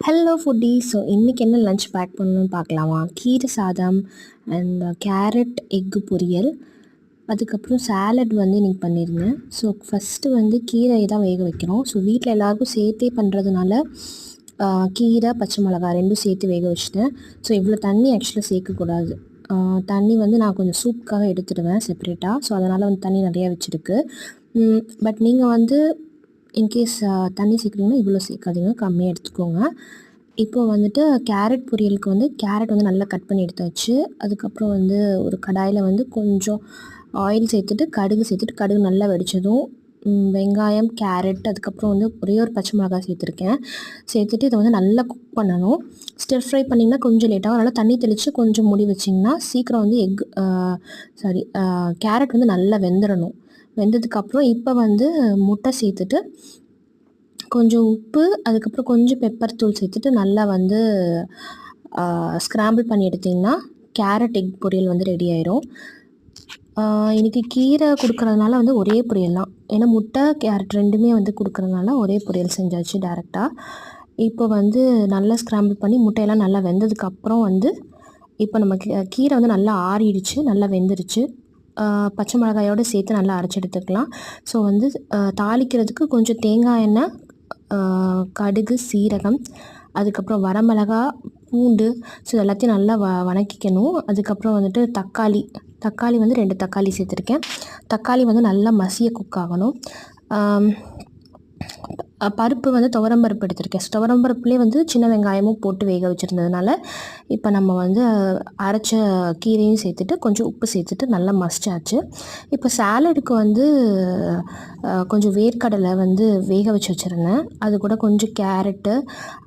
Hello foodie. So இன்றைக்கி என்ன lunch back பண்ணணும்னு பார்க்கலாமா? கீரை சாதம் அண்ட் கேரட் எக்கு பொரியல், அதுக்கப்புறம் சாலட் வந்து இன்றைக்கி பண்ணியிருந்தேன். ஸோ ஃபஸ்ட்டு வந்து கீரையை தான் வேக வைக்கிறோம். ஸோ வீட்டில் எல்லாேருக்கும் சேர்த்தே பண்ணுறதுனால கீரை பச்சை மிளகாய் ரெண்டும் சேர்த்து வேக வச்சுட்டேன். ஸோ இவ்வளோ தண்ணி ஆக்சுவலாக சேர்க்கக்கூடாது. தண்ணி வந்து நான் கொஞ்சம் சூப்புக்காக எடுத்துடுவேன் செப்பரேட்டாக. ஸோ அதனால் வந்து தண்ணி நிறையா வச்சுருக்கு. பட் நீங்கள் வந்து இன்கேஸ் தண்ணி சேர்க்குறீங்கன்னா இவ்வளோ சேர்க்காதீங்க, கம்மியாக எடுத்துக்கோங்க. இப்போ வந்துட்டு கேரட் பொரியலுக்கு வந்து கேரட் வந்து நல்லா கட் பண்ணி எடுத்தாச்சு. அதுக்கப்புறம் வந்து ஒரு கடாயில் வந்து கொஞ்சம் ஆயில் சேர்த்துட்டு கடுகு நல்லா வெடித்ததும் வெங்காயம், கேரட், அதுக்கப்புறம் வந்து ஒரே ஒரு பச்சை மிளகாய் சேர்த்துட்டு இதை வந்து நல்லா குக் பண்ணணும். ஸ்டிர் ஃப்ரை பண்ணிங்கன்னா கொஞ்சம் லேட்டாகும். அதனால் தண்ணி தெளித்து கொஞ்சம் மூடி வச்சிங்கன்னா சீக்கிரம் வந்து கேரட் வந்து நல்லா வெந்துடணும். வெந்ததுக்கப்புறம் இப்போ வந்து முட்டை சேர்த்துட்டு கொஞ்சம் உப்பு, அதுக்கப்புறம் கொஞ்சம் பெப்பர் தூள் சேர்த்துட்டு நல்லா வந்து ஸ்க்ராம்பிள் பண்ணி எடுத்திங்கன்னா கேரட் எக் பொரியல் வந்து ரெடி ஆயிரும். இன்றைக்கி கீரை கொடுக்குறதுனால வந்து ஒரே பொரியல் தான். ஏன்னா முட்டை கேரட் ரெண்டுமே வந்து கொடுக்குறதுனால ஒரே பொரியல் செஞ்சாச்சு டேரெக்டாக. இப்போ வந்து நல்லா ஸ்க்ராம்பிள் பண்ணி முட்டையெல்லாம் நல்லா வெந்ததுக்கப்புறம் வந்து இப்போ நம்ம கீரை வந்து நல்லா ஆறிடுச்சு, நல்லா வெந்துருச்சு. பச்சை மிளகாயோடு சேர்த்து நல்லா அரைச்சி எடுத்துக்கலாம். ஸோ வந்து தாளிக்கிறதுக்கு கொஞ்சம் தேங்காய் எண்ணெய், கடுகு, சீரகம், அதுக்கப்புறம் வரமிளகா, பூண்டு, ஸோ எல்லாத்தையும் நல்லா வதக்கிக்கணும். அதுக்கப்புறம் வந்துட்டு தக்காளி வந்து 2 தக்காளி சேர்த்துருக்கேன். தக்காளி வந்து நல்லா மசிய குக் ஆகணும். பருப்பு வந்து துவரம்பருப்பு எடுத்திருக்கேன். துவரம்பருப்புலேயே வந்து சின்ன வெங்காயமும் போட்டு வேக வச்சுருந்ததுனால இப்போ நம்ம வந்து அரைச்ச கீரையும் சேர்த்துட்டு கொஞ்சம் உப்பு சேர்த்துட்டு நல்லா மசிச்சாச்சு. இப்போ சாலடுக்கு வந்து கொஞ்சம் வேர்க்கடலை வந்து வேக வச்சு வச்சுருந்தேன். அது கூட கொஞ்சம் கேரட்டு,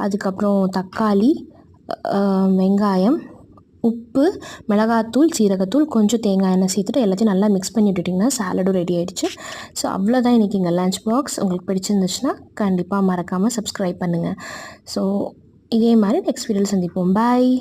அதுக்கப்புறம் தக்காளி, வெங்காயம், உப்பு, மிளகாத்தூள், சீரகத்தூள், கொஞ்சம் தேங்காய் எண்ணெய் சேர்த்துட்டு எல்லாத்தையும் நல்லா மிக்ஸ் பண்ணி விட்டுட்டிங்கன்னா சாலடும் ரெடி ஆகிடுச்சு. ஸோ அவ்வளோதான் இன்றைக்கி எங்கள் லஞ்ச் பாக்ஸ். உங்களுக்கு பிடிச்சிருந்துச்சுன்னா கண்டிப்பாக மறக்காமல் சப்ஸ்கிரைப் பண்ணுங்கள். ஸோ இதே மாதிரி நெக்ஸ்ட் வீடியோவில் சந்திப்போம். பாய்.